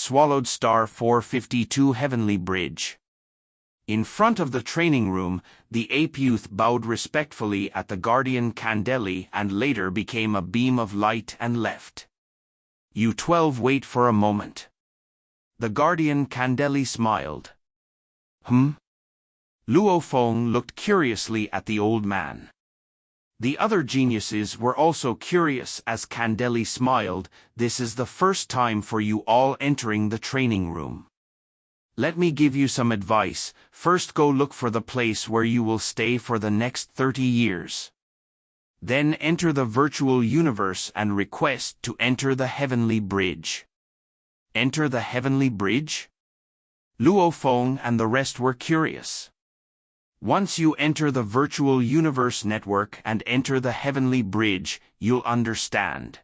Swallowed Star 452 Heavenly Bridge. In front of the training room, the ape youth bowed respectfully at the guardian Candeli and later became a beam of light and left. You 12 wait for a moment. The guardian Candeli smiled. Luo Feng looked curiously at the old man. The other geniuses were also curious as Candeli smiled. This is the first time for you all entering the training room. Let me give you some advice. First go look for the place where you will stay for the next 30 years. Then enter the virtual universe and request to enter the heavenly bridge. Enter the heavenly bridge? Luo Feng and the rest were curious. Once you enter the virtual universe network and enter the heavenly bridge, you'll understand.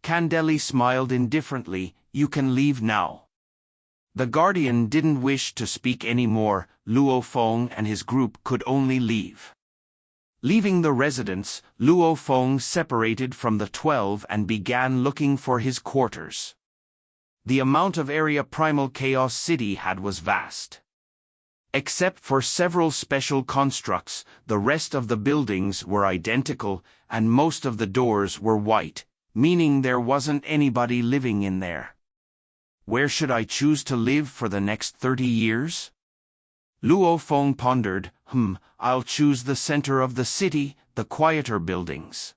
Candeli smiled indifferently. You can leave now. The guardian didn't wish to speak anymore. Luo Feng and his group could only leave. Leaving the residence, Luo Feng separated from the 12 and began looking for his quarters. The amount of area Primal Chaos City had was vast. Except for several special constructs, the rest of the buildings were identical, and most of the doors were white, meaning there wasn't anybody living in there. Where should I choose to live for the next 30 years? Luo Feng pondered. I'll choose the center of the city, the quieter buildings.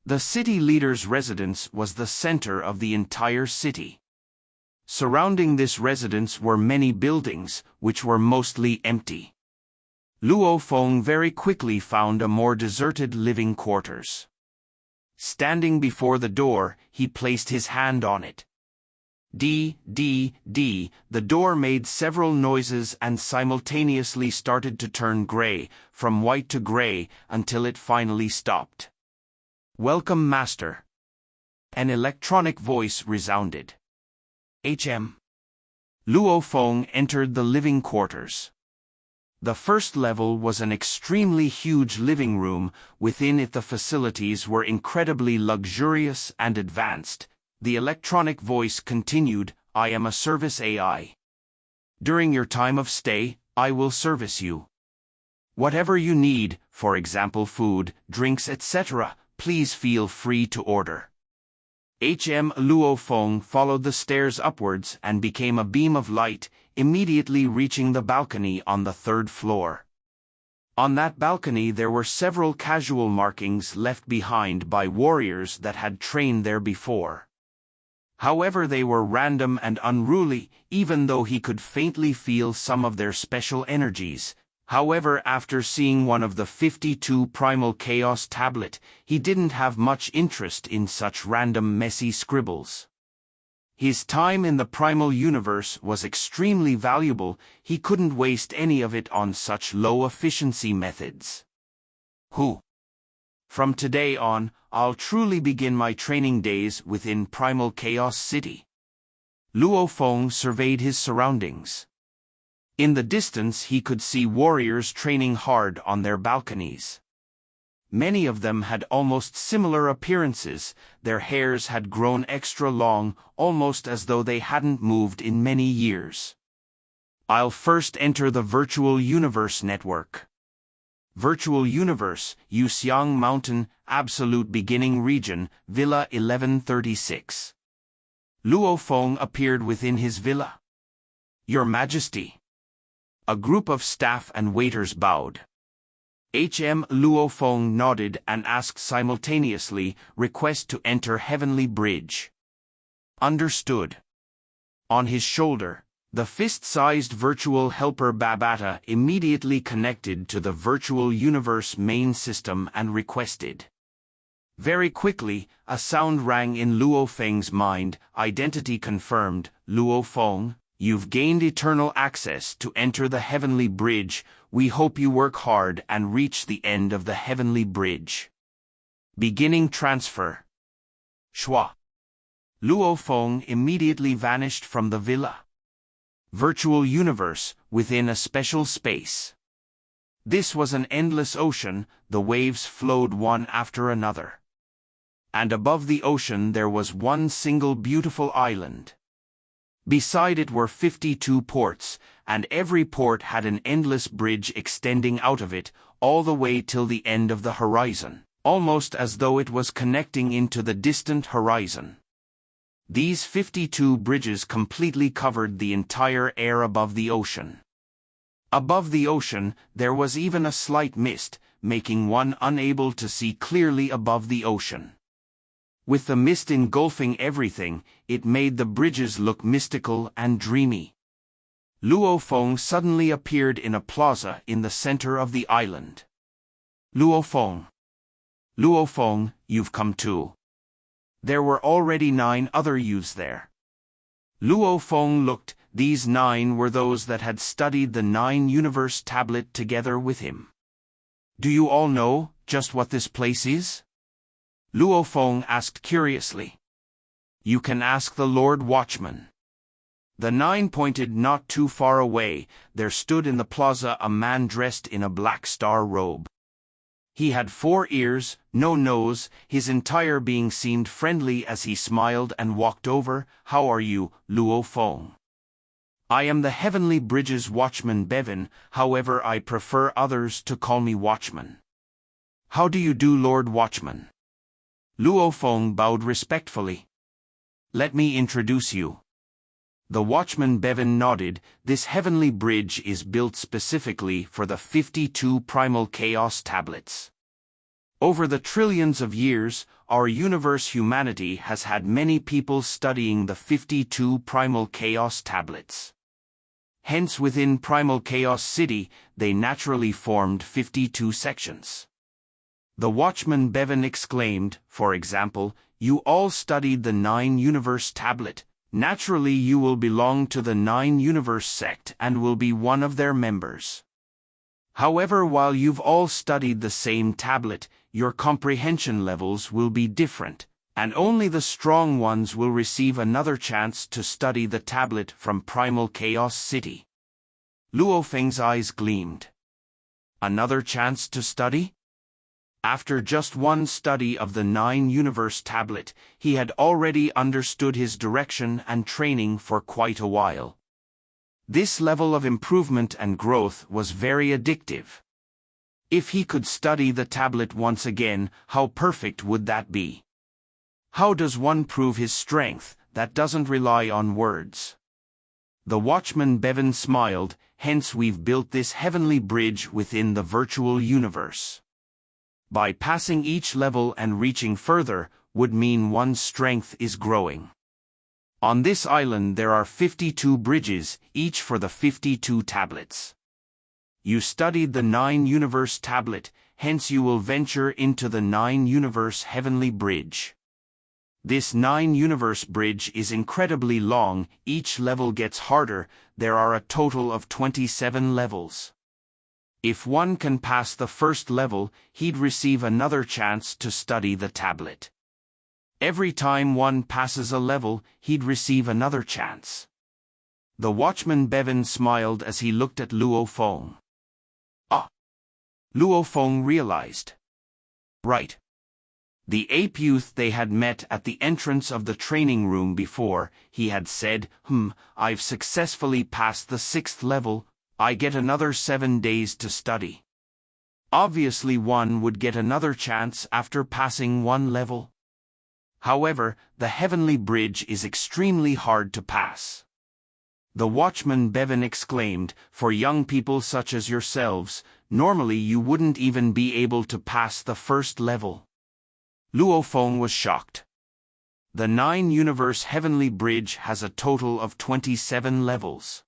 The city leader's residence was the center of the entire city. Surrounding this residence were many buildings, which were mostly empty. Luo Feng very quickly found a more deserted living quarters. Standing before the door, he placed his hand on it. The door made several noises and simultaneously started to turn gray, from white to gray, until it finally stopped. Welcome, Master. An electronic voice resounded. Luo Feng entered the living quarters. The first level was an extremely huge living room. Within it the facilities were incredibly luxurious and advanced. The electronic voice continued, I am a service AI. During your time of stay, I will service you. Whatever you need, for example food, drinks, etc., please feel free to order. Luo Feng followed the stairs upwards and became a beam of light, immediately reaching the balcony on the 3rd floor. On that balcony there were several casual markings left behind by warriors that had trained there before. However, they were random and unruly, even though he could faintly feel some of their special energies. However, after seeing one of the 52 Primal Chaos tablet, he didn't have much interest in such random messy scribbles. His time in the Primal Universe was extremely valuable. He couldn't waste any of it on such low-efficiency methods. From today on, I'll truly begin my training days within Primal Chaos City. Luo Feng surveyed his surroundings. In the distance he could see warriors training hard on their balconies. Many of them had almost similar appearances. Their hairs had grown extra long, almost as though they hadn't moved in many years. I'll first enter the Virtual Universe Network. Virtual Universe, Yuxiang Mountain, Absolute Beginning Region, Villa 1136. Luo Feng appeared within his villa. Your Majesty. A group of staff and waiters bowed. Luo Feng nodded and asked simultaneously, request to enter Heavenly Bridge. Understood. On his shoulder, the fist-sized virtual helper Babata immediately connected to the virtual universe main system and requested. Very quickly, a sound rang in Luo Feng's mind, identity confirmed. Luo Feng, you've gained eternal access to enter the Heavenly Bridge. We hope you work hard and reach the end of the Heavenly Bridge. Beginning transfer. Shua. Luo Feng immediately vanished from the villa. Virtual universe, within a special space. This was an endless ocean. The waves flowed one after another. And above the ocean there was one single beautiful island. Beside it were 52 ports, and every port had an endless bridge extending out of it, all the way till the end of the horizon, almost as though it was connecting into the distant horizon. These 52 bridges completely covered the entire air above the ocean. Above the ocean, there was even a slight mist, making one unable to see clearly above the ocean. With the mist engulfing everything, it made the bridges look mystical and dreamy. Luo Feng suddenly appeared in a plaza in the center of the island. Luo Feng. Luo Feng, you've come too. There were already 9 other youths there. Luo Feng looked. These 9 were those that had studied the 9 universe tablet together with him. Do you all know just what this place is? Luo Feng asked curiously. You can ask the Lord Watchman. The 9 pointed. Not too far away, there stood in the plaza a man dressed in a black star robe. He had 4 ears, no nose, his entire being seemed friendly as he smiled and walked over. How are you, Luo Feng? I am the Heavenly Bridges Watchman Bevan, however I prefer others to call me Watchman. How do you do, Lord Watchman? Luo Feng bowed respectfully. Let me introduce you. The Watchman Bevan nodded. This heavenly bridge is built specifically for the 52 primal chaos tablets. Over the trillions of years, our universe humanity has had many people studying the 52 primal chaos tablets. Hence within Primal Chaos City, they naturally formed 52 sections. The Watchman Bevan exclaimed, for example, you all studied the 9 universe tablet. Naturally you will belong to the 9 universe sect and will be one of their members. However, while you've all studied the same tablet, your comprehension levels will be different, and only the strong ones will receive another chance to study the tablet from Primal Chaos City. Luo Feng's eyes gleamed. Another chance to study? After just one study of the 9 universe tablet, he had already understood his direction and training for quite a while. This level of improvement and growth was very addictive. If he could study the tablet once again, how perfect would that be? How does one prove his strength that doesn't rely on words? The Watchman Bevan smiled. Hence we've built this heavenly bridge within the virtual universe. By passing each level and reaching further would mean one's strength is growing. On this island there are 52 bridges, each for the 52 tablets. You studied the 9 universe tablet, hence you will venture into the 9 universe heavenly bridge. This 9 universe bridge is incredibly long, each level gets harder. There are a total of 27 levels. If one can pass the first level, he'd receive another chance to study the tablet. Every time one passes a level, he'd receive another chance. The Watchman Bevan smiled as he looked at Luo Feng. Ah! Luo Feng realized. Right. The ape youth they had met at the entrance of the training room before, he had said, I've successfully passed the 6th level, I get another 7 days to study. Obviously one would get another chance after passing one level. However, the heavenly bridge is extremely hard to pass. The Watchman Bevan exclaimed, for young people such as yourselves, normally you wouldn't even be able to pass the first level. Luo Feng was shocked. The 9 universe heavenly bridge has a total of 27 levels.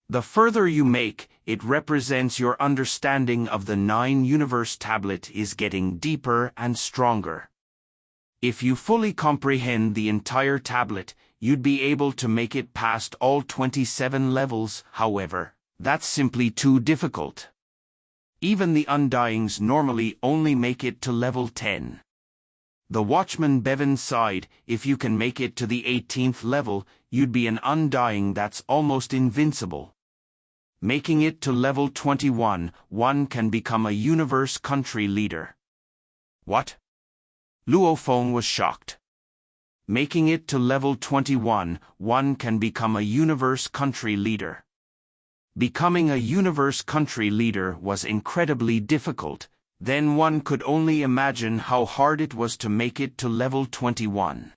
The further you make, it represents your understanding of the 9 universe tablet is getting deeper and stronger. If you fully comprehend the entire tablet, you'd be able to make it past all 27 levels. However, that's simply too difficult. Even the Undyings normally only make it to level 10. The Watchman Bevan sighed. If you can make it to the 18th level, you'd be an Undying that's almost invincible. Making it to level 21, one can become a universe country leader. What? Luo Feng was shocked. Making it to level 21, one can become a universe country leader. Becoming a universe country leader was incredibly difficult, then one could only imagine how hard it was to make it to level 21.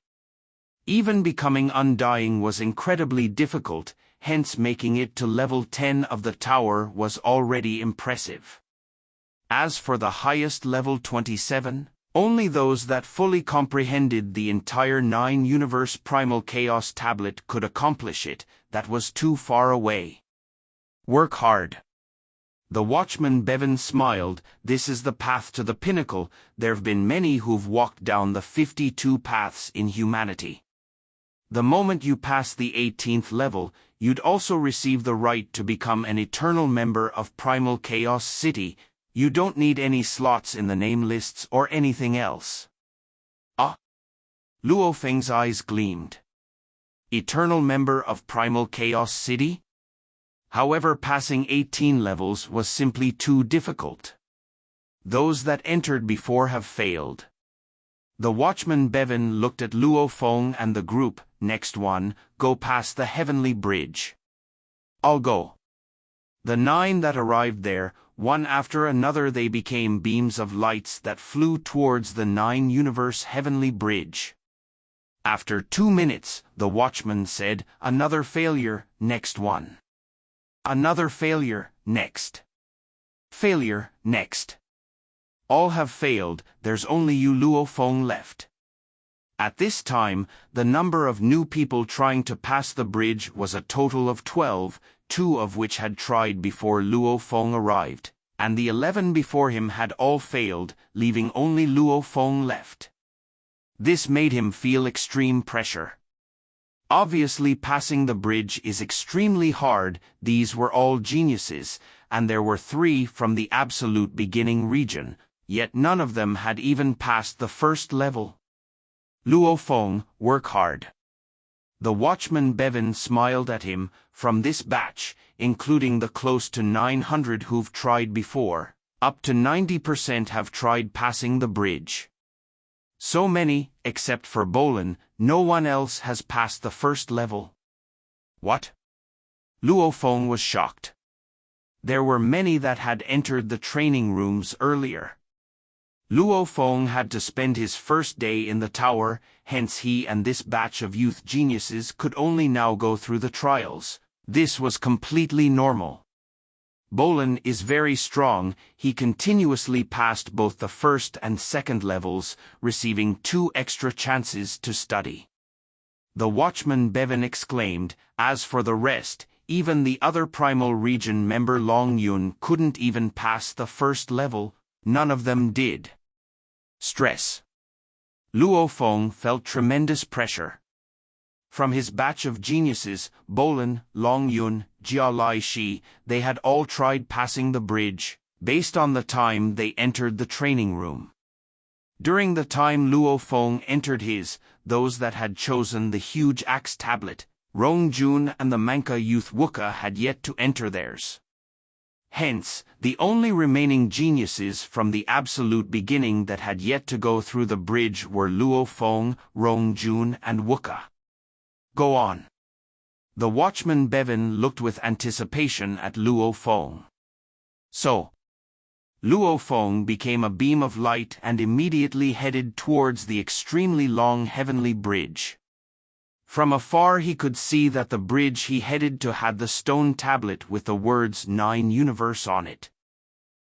Even becoming undying was incredibly difficult, hence making it to level 10 of the tower was already impressive. As for the highest level 27, only those that fully comprehended the entire 9-universe primal chaos tablet could accomplish it. That was too far away. Work hard. The watchman Bevan smiled. This is the path to the pinnacle. There've been many who've walked down the 52 paths in humanity. The moment you pass the 18th level, you'd also receive the right to become an eternal member of Primal Chaos City. You don't need any slots in the name lists or anything else. Ah! Luo Feng's eyes gleamed. Eternal member of Primal Chaos City? However, passing 18 levels was simply too difficult. Those that entered before have failed. The watchman Bevan looked at Luo Feng and the group. Next one, go past the heavenly bridge. I'll go. The 9 that arrived there, one after another they became beams of lights that flew towards the 9-universe heavenly bridge. After 2 minutes, the watchman said, another failure, next one. Another failure, next. Failure, next. All have failed, there's only you Luo Feng left. At this time, the number of new people trying to pass the bridge was a total of 12, 2 of which had tried before Luo Feng arrived, and the 11 before him had all failed, leaving only Luo Feng left. This made him feel extreme pressure. Obviously, passing the bridge is extremely hard. These were all geniuses, and there were 3 from the absolute beginning region, yet none of them had even passed the first level. Luo Feng, work hard. The watchman Bevan smiled at him. From this batch, including the close to 900 who've tried before, up to 90% have tried passing the bridge. So many, except for Bolin, no one else has passed the first level. What? Luo Feng was shocked. There were many that had entered the training rooms earlier. Luo Feng had to spend his first day in the tower, hence he and this batch of youth geniuses could only now go through the trials. This was completely normal. Bolin is very strong. He continuously passed both the first and second levels, receiving 2 extra chances to study. The watchman Bevan exclaimed. As for the rest, even the other primal region member Long Yun couldn't even pass the first level. None of them did. Stress. Luo Feng felt tremendous pressure. From his batch of geniuses, Bolin, Long Yun, Jia Lai Shi, they had all tried passing the bridge, based on the time they entered the training room. During the time Luo Feng entered his, those that had chosen the huge axe tablet, Rong Jun and the Manka youth Wuka had yet to enter theirs. Hence, the only remaining geniuses from the absolute beginning that had yet to go through the bridge were Luo Feng, Rong Jun and Wuka. Go on. The watchman Bevan looked with anticipation at Luo Feng. So, Luo Feng became a beam of light and immediately headed towards the extremely long heavenly bridge. From afar he could see that the bridge he headed to had the stone tablet with the words 9 Universe on it.